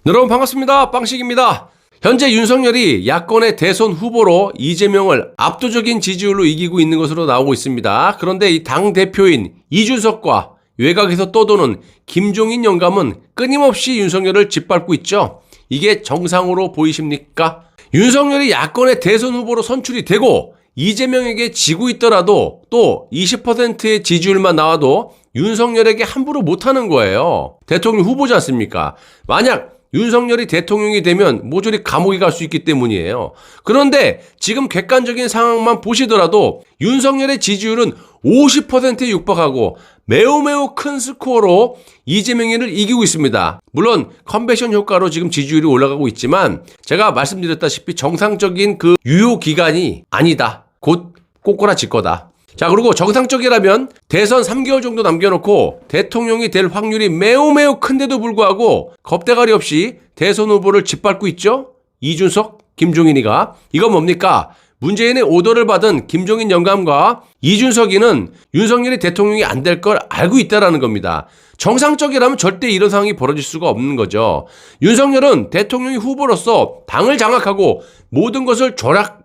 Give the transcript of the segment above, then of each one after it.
여러분 반갑습니다. 빵식입니다. 현재 윤석열이 야권의 대선 후보로 이재명을 압도적인 지지율로 이기고 있는 것으로 나오고 있습니다. 그런데 이 당대표인 이준석과 외곽에서 떠도는 김종인 영감은 끊임없이 윤석열을 짓밟고 있죠. 이게 정상으로 보이십니까? 윤석열이 야권의 대선 후보로 선출이 되고 이재명에게 지고 있더라도 또 20%의 지지율만 나와도 윤석열에게 함부로 못하는 거예요. 대통령 후보지 않습니까? 만약 윤석열이 대통령이 되면 모조리 감옥에 갈 수 있기 때문이에요. 그런데 지금 객관적인 상황만 보시더라도 윤석열의 지지율은 50%에 육박하고 매우 큰 스코어로 이재명을 이기고 있습니다. 물론 컨벤션 효과로 지금 지지율이 올라가고 있지만 제가 말씀드렸다시피 정상적인 그 유효 기간이 아니다. 곧 꼬꼬라질 거다. 자, 그리고 정상적이라면 대선 3개월 정도 남겨놓고 대통령이 될 확률이 매우 큰데도 불구하고 겁대가리 없이 대선 후보를 짓밟고 있죠? 이준석, 김종인이가. 이건 뭡니까? 문재인의 오더를 받은 김종인 영감과 이준석이는 윤석열이 대통령이 안 될 걸 알고 있다는 겁니다. 정상적이라면 절대 이런 상황이 벌어질 수가 없는 거죠. 윤석열은 대통령이 후보로서 당을 장악하고 모든 것을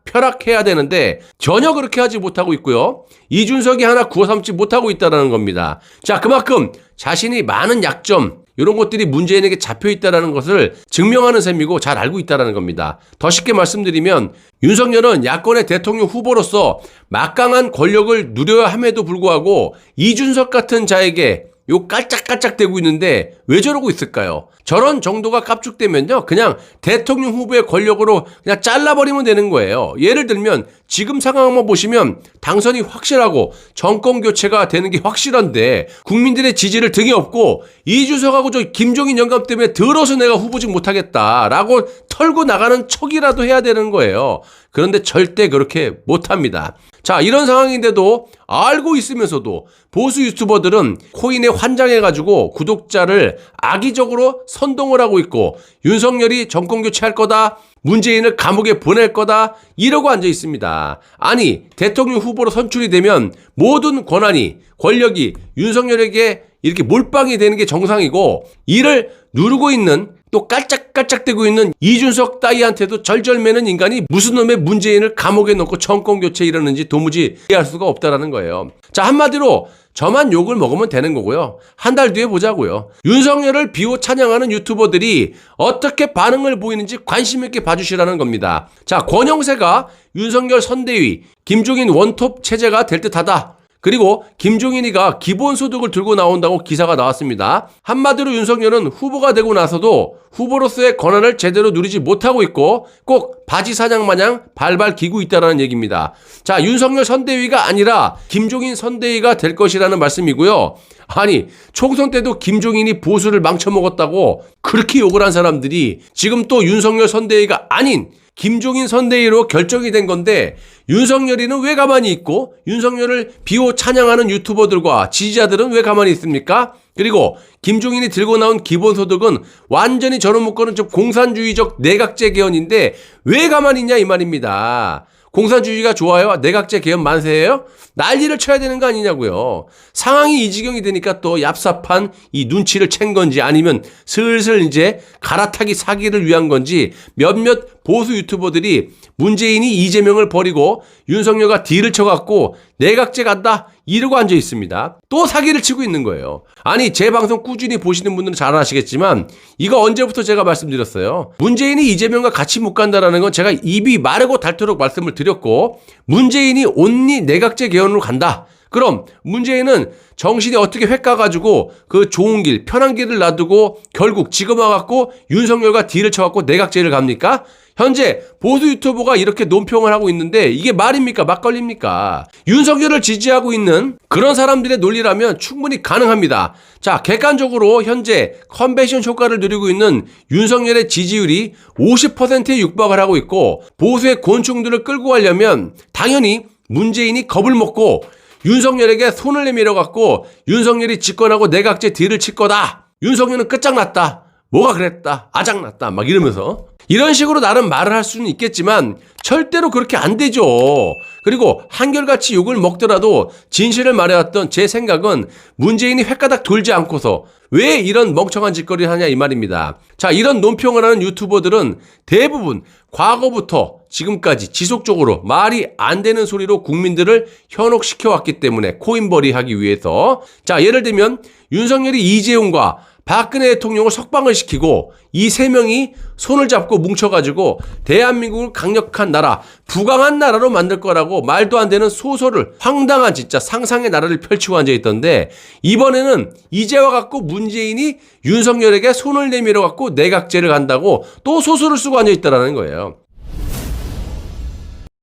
벼락해야 되는데 전혀 그렇게 하지 못하고 있고요. 이준석이 하나 구워 삼지 못하고 있다는 겁니다. 자, 그만큼 자신이 많은 약점 이런 것들이 문재인에게 잡혀있다는 것을 증명하는 셈이고 잘 알고 있다는 겁니다. 더 쉽게 말씀드리면 윤석열은 야권의 대통령 후보로서 막강한 권력을 누려야 함에도 불구하고 이준석 같은 자에게 요 깔짝깔짝대고 있는데 왜 저러고 있을까요? 저런 정도가 깝죽되면요 그냥 대통령 후보의 권력으로 그냥 잘라버리면 되는 거예요. 예를 들면 지금 상황만 보시면 당선이 확실하고 정권 교체가 되는 게 확실한데 국민들의 지지를 등에 업고 이준석하고 저 김종인 영감 때문에 들어서 내가 후보직 못하겠다라고 털고 나가는 척이라도 해야 되는 거예요. 그런데 절대 그렇게 못합니다. 자, 이런 상황인데도 알고 있으면서도 보수 유튜버들은 코인에 환장해가지고 구독자를 악의적으로 선동을 하고 있고 윤석열이 정권 교체할 거다, 문재인을 감옥에 보낼 거다 이러고 앉아 있습니다. 아니, 대통령 후보로 선출이 되면 모든 권력이 윤석열에게 이렇게 몰빵이 되는 게 정상이고 이를 누르고 있는 또 깔짝깔짝대고 있는 이준석 따위한테도 절절매는 인간이 무슨 놈의 문재인을 감옥에 넣고 정권교체 이러는지 도무지 이해할 수가 없다라는 거예요. 자, 한마디로 저만 욕을 먹으면 되는 거고요. 한 달 뒤에 보자고요. 윤석열을 비호 찬양하는 유튜버들이 어떻게 반응을 보이는지 관심 있게 봐주시라는 겁니다. 자, 권영세가 윤석열 선대위, 김종인 원톱 체제가 될 듯하다. 그리고 김종인이가 기본소득을 들고 나온다고 기사가 나왔습니다. 한마디로 윤석열은 후보가 되고 나서도 후보로서의 권한을 제대로 누리지 못하고 있고 꼭 바지 사장 마냥 발발 기고 있다는 얘기입니다. 자, 윤석열 선대위가 아니라 김종인 선대위가 될 것이라는 말씀이고요. 아니, 총선 때도 김종인이 보수를 망쳐먹었다고 그렇게 욕을 한 사람들이 지금 또 윤석열 선대위가 아닌 김종인 선대위로 결정이 된 건데 윤석열이는 왜 가만히 있고 윤석열을 비호 찬양하는 유튜버들과 지지자들은 왜 가만히 있습니까? 그리고 김종인이 들고 나온 기본소득은 완전히 저런 묶어는 좀 공산주의적 내각제 개헌인데 왜 가만히 있냐 이 말입니다. 공산주의가 좋아요? 내각제 개헌 만세예요? 난리를 쳐야 되는 거 아니냐고요. 상황이 이 지경이 되니까 또 얍삽한 이 눈치를 챈 건지 아니면 슬슬 이제 갈아타기 사기를 위한 건지 몇몇 보수 유튜버들이 문재인이 이재명을 버리고 윤석열과 딜을 쳐갖고 내각제 간다 이러고 앉아 있습니다. 또 사기를 치고 있는 거예요. 아니, 제 방송 꾸준히 보시는 분들은 잘 아시겠지만 이거 언제부터 제가 말씀드렸어요. 문재인이 이재명과 같이 못 간다라는 건 제가 입이 마르고 닳도록 말씀을 드렸고 문재인이 온리 내각제 개헌으로 간다. 그럼 문재인은 정신이 어떻게 획가가지고 그 좋은 길, 편한 길을 놔두고 결국 지금 와갖고 윤석열과 딜을 쳐갖고 내각제를 갑니까? 현재 보수 유튜버가 이렇게 논평을 하고 있는데 이게 말입니까? 막걸리입니까? 윤석열을 지지하고 있는 그런 사람들의 논리라면 충분히 가능합니다. 자, 객관적으로 현재 컨벤션 효과를 누리고 있는 윤석열의 지지율이 50%에 육박을 하고 있고 보수의 곤충들을 끌고 가려면 당연히 문재인이 겁을 먹고 윤석열에게 손을 내밀어 갖고 윤석열이 집권하고 내각제 딜을 칠 거다. 윤석열은 끝장났다. 뭐가 그랬다, 아작났다 막 이러면서 이런 식으로 나름 말을 할 수는 있겠지만 절대로 그렇게 안 되죠. 그리고 한결같이 욕을 먹더라도 진실을 말해왔던 제 생각은 문재인이 횟가닥 돌지 않고서 왜 이런 멍청한 짓거리를 하냐 이 말입니다. 자, 이런 논평을 하는 유튜버들은 대부분 과거부터 지금까지 지속적으로 말이 안 되는 소리로 국민들을 현혹시켜왔기 때문에 코인벌이 하기 위해서. 자, 예를 들면 윤석열이 이재용과 박근혜 대통령을 석방을 시키고 이 세 명이 손을 잡고 뭉쳐가지고 대한민국을 강력한 나라, 부강한 나라로 만들 거라고 말도 안 되는 소설을, 황당한 진짜 상상의 나라를 펼치고 앉아있던데, 이번에는 이제와 갖고 문재인이 윤석열에게 손을 내밀어 갖고 내각제를 간다고 또 소설을 쓰고 앉아있다라는 거예요.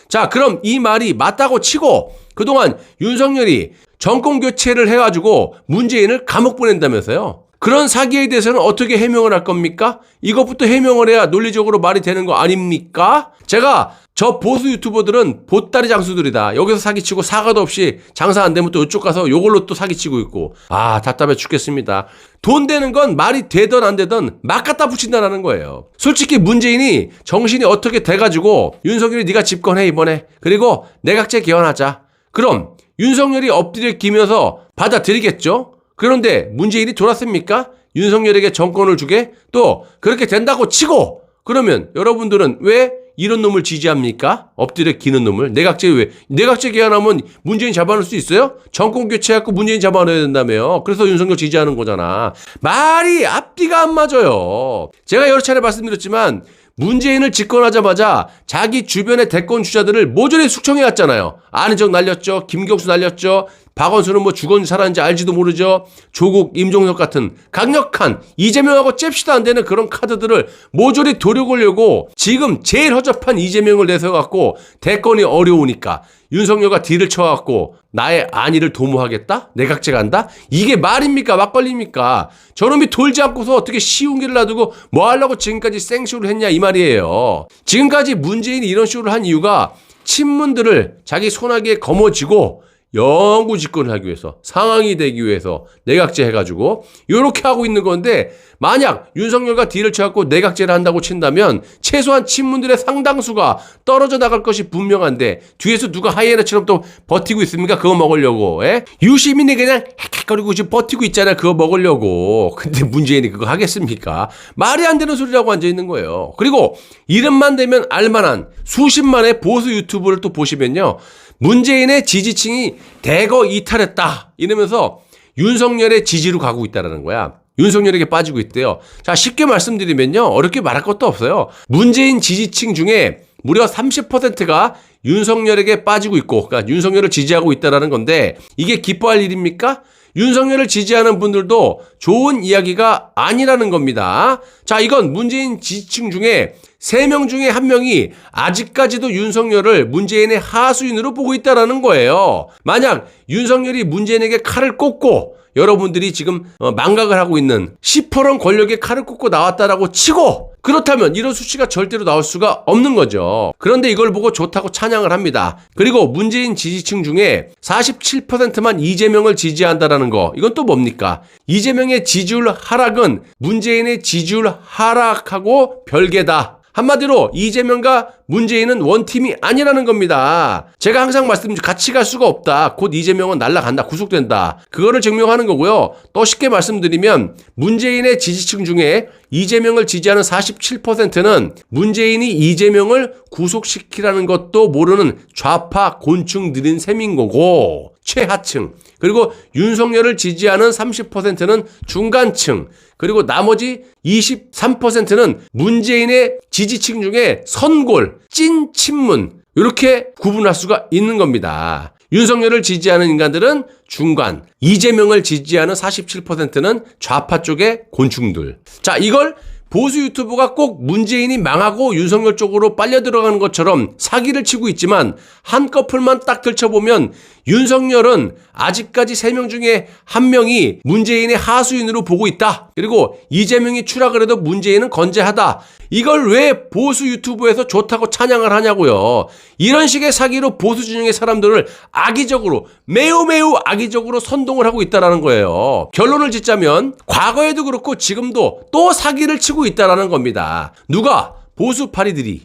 자, 그럼 이 말이 맞다고 치고 그동안 윤석열이 정권 교체를 해가지고 문재인을 감옥 보낸다면서요. 그런 사기에 대해서는 어떻게 해명을 할 겁니까? 이것부터 해명을 해야 논리적으로 말이 되는 거 아닙니까? 제가 저 보수 유튜버들은 보따리 장수들이다. 여기서 사기치고 사과도 없이 장사 안 되면 또 이쪽 가서 요걸로 또 사기치고 있고. 아, 답답해 죽겠습니다. 돈 되는 건 말이 되든 안 되든 막 갖다 붙인다는 거예요. 솔직히 문재인이 정신이 어떻게 돼가지고 윤석열이 네가 집권해 이번에. 그리고 내각제 개헌하자. 그럼 윤석열이 엎드려 기면서 받아들이겠죠? 그런데 문재인이 돌았습니까? 윤석열에게 정권을 주게? 또 그렇게 된다고 치고 그러면 여러분들은 왜 이런 놈을 지지합니까? 엎드려 기는 놈을. 내각제 왜? 내각제 개헌하면 문재인 잡아놓을 수 있어요? 정권 교체해갖고 문재인 잡아놓아야 된다며요. 그래서 윤석열 지지하는 거잖아. 말이 앞뒤가 안 맞아요. 제가 여러 차례 말씀드렸지만 문재인을 집권하자마자 자기 주변의 대권 주자들을 모조리 숙청해왔잖아요. 안희정 날렸죠. 김경수 날렸죠. 박원순은 뭐 죽었는지 살았는지 알지도 모르죠. 조국, 임종석 같은 강력한 이재명하고 잽시도 안 되는 그런 카드들을 모조리 도려보려고 지금 제일 허접한 이재명을 내세워갖고 대권이 어려우니까 윤석열과 딜을 쳐갖고 나의 안위를 도모하겠다? 내각제 간다? 이게 말입니까? 막걸리입니까? 저놈이 돌지 않고서 어떻게 쉬운 길을 놔두고 뭐 하려고 지금까지 생쇼를 했냐 이 말이에요. 지금까지 문재인이 이런 쇼를 한 이유가 친문들을 자기 손아귀에 거머쥐고 영구 집권을 하기 위해서, 상황이 되기 위해서 내각제 해가지고 이렇게 하고 있는 건데, 만약 윤석열과 딜을 쳐갖고 내각제를 한다고 친다면 최소한 친문들의 상당수가 떨어져 나갈 것이 분명한데 뒤에서 누가 하이에나처럼 또 버티고 있습니까? 그거 먹으려고. 유시민이 그냥 헥헥거리고 지금 버티고 있잖아요. 그거 먹으려고. 근데 문재인이 그거 하겠습니까? 말이 안 되는 소리라고 앉아있는 거예요. 그리고 이름만 되면 알만한 수십만의 보수 유튜브를 또 보시면요, 문재인의 지지층이 대거 이탈했다 이러면서 윤석열의 지지로 가고 있다는 거야. 윤석열에게 빠지고 있대요. 자, 쉽게 말씀드리면요, 어렵게 말할 것도 없어요. 문재인 지지층 중에 무려 30%가 윤석열에게 빠지고 있고, 그러니까 윤석열을 지지하고 있다는 건데, 이게 기뻐할 일입니까? 윤석열을 지지하는 분들도 좋은 이야기가 아니라는 겁니다. 자, 이건 문재인 지지층 중에 3명 중에 1명이 아직까지도 윤석열을 문재인의 하수인으로 보고 있다는 거예요. 만약 윤석열이 문재인에게 칼을 꽂고 여러분들이 지금 망각을 하고 있는 시퍼런 권력에 칼을 꽂고 나왔다라고 치고, 그렇다면 이런 수치가 절대로 나올 수가 없는 거죠. 그런데 이걸 보고 좋다고 찬양을 합니다. 그리고 문재인 지지층 중에 47%만 이재명을 지지한다라는 거, 이건 또 뭡니까? 이재명의 지지율 하락은 문재인의 지지율 하락하고 별개다. 한마디로 이재명과 문재인은 원팀이 아니라는 겁니다. 제가 항상 말씀드리죠. 같이 갈 수가 없다. 곧 이재명은 날아간다. 구속된다. 그거를 증명하는 거고요. 또 쉽게 말씀드리면 문재인의 지지층 중에 이재명을 지지하는 47%는 문재인이 이재명을 구속시키라는 것도 모르는 좌파 곤충 들인 셈인 거고, 최하층, 그리고 윤석열을 지지하는 30%는 중간층, 그리고 나머지 23%는 문재인의 지지층 중에 선골, 찐 친문, 이렇게 구분할 수가 있는 겁니다. 윤석열을 지지하는 인간들은 중간, 이재명을 지지하는 47%는 좌파 쪽의 곤충들. 자, 이걸 보수 유튜브가 꼭 문재인이 망하고 윤석열 쪽으로 빨려 들어가는 것처럼 사기를 치고 있지만, 한꺼풀만 딱 들춰보면 윤석열은 아직까지 3명 중에 1명이 문재인의 하수인으로 보고 있다. 그리고 이재명이 추락을 해도 문재인은 건재하다. 이걸 왜 보수 유튜브에서 좋다고 찬양을 하냐고요. 이런 식의 사기로 보수 진영의 사람들을 악의적으로 매우 악의적으로 선동을 하고 있다는 거예요. 결론을 짓자면 과거에도 그렇고 지금도 또 사기를 치고 있다는 겁니다. 누가? 보수 파리들이.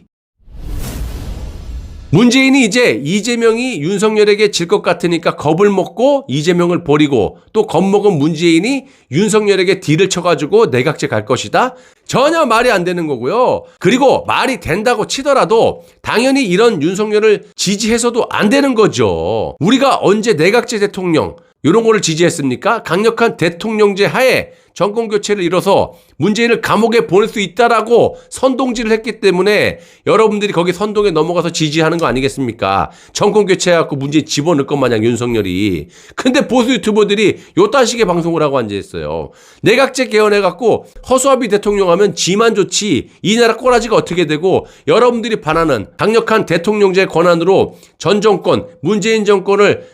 문재인이 이제 이재명이 윤석열에게 질 것 같으니까 겁을 먹고 이재명을 버리고 또 겁먹은 문재인이 윤석열에게 딜을 쳐가지고 내각제 갈 것이다? 전혀 말이 안 되는 거고요. 그리고 말이 된다고 치더라도 당연히 이런 윤석열을 지지해서도 안 되는 거죠. 우리가 언제 내각제 대통령 이런 거를 지지했습니까? 강력한 대통령제 하에 정권 교체를 이뤄서 문재인을 감옥에 보낼 수 있다라고 선동질을 했기 때문에 여러분들이 거기 선동에 넘어가서 지지하는 거 아니겠습니까? 정권 교체해갖고 문재인 집어넣을 것 마냥 윤석열이. 근데 보수 유튜버들이 요딴 식의 방송을 하고 앉아있어요. 내각제 개헌해갖고 허수아비 대통령 하면 지만 좋지 이 나라 꼬라지가 어떻게 되고 여러분들이 반하는 강력한 대통령제 권한으로 전 정권 문재인 정권을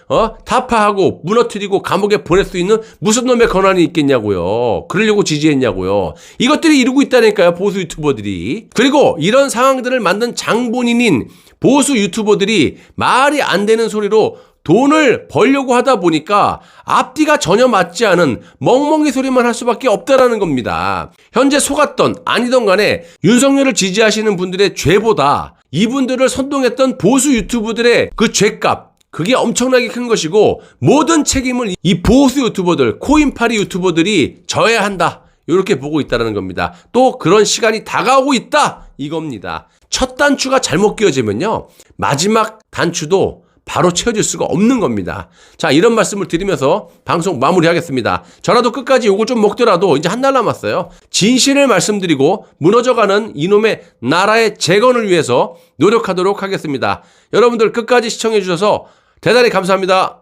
타파하고 무너뜨리고 감옥에 보낼 수 있는 무슨 놈의 권한이 있겠냐고요. 그러려고 지지했냐고요. 이것들이 이루고 있다니까요. 보수 유튜버들이. 그리고 이런 상황들을 만든 장본인인 보수 유튜버들이 말이 안 되는 소리로 돈을 벌려고 하다 보니까 앞뒤가 전혀 맞지 않은 멍멍이 소리만 할 수밖에 없다라는 겁니다. 현재 속았던 아니던 간에 윤석열을 지지하시는 분들의 죄보다 이분들을 선동했던 보수 유튜버들의 그 죄값 그게 엄청나게 큰 것이고 모든 책임을 이 보수 유튜버들, 코인파리 유튜버들이 져야 한다. 이렇게 보고 있다는 겁니다. 또 그런 시간이 다가오고 있다. 이겁니다. 첫 단추가 잘못 끼워지면요. 마지막 단추도 바로 채워질 수가 없는 겁니다. 자, 이런 말씀을 드리면서 방송 마무리하겠습니다. 저라도 끝까지 요걸 좀 먹더라도 이제 한 달 남았어요. 진실을 말씀드리고 무너져가는 이놈의 나라의 재건을 위해서 노력하도록 하겠습니다. 여러분들 끝까지 시청해 주셔서 대단히 감사합니다.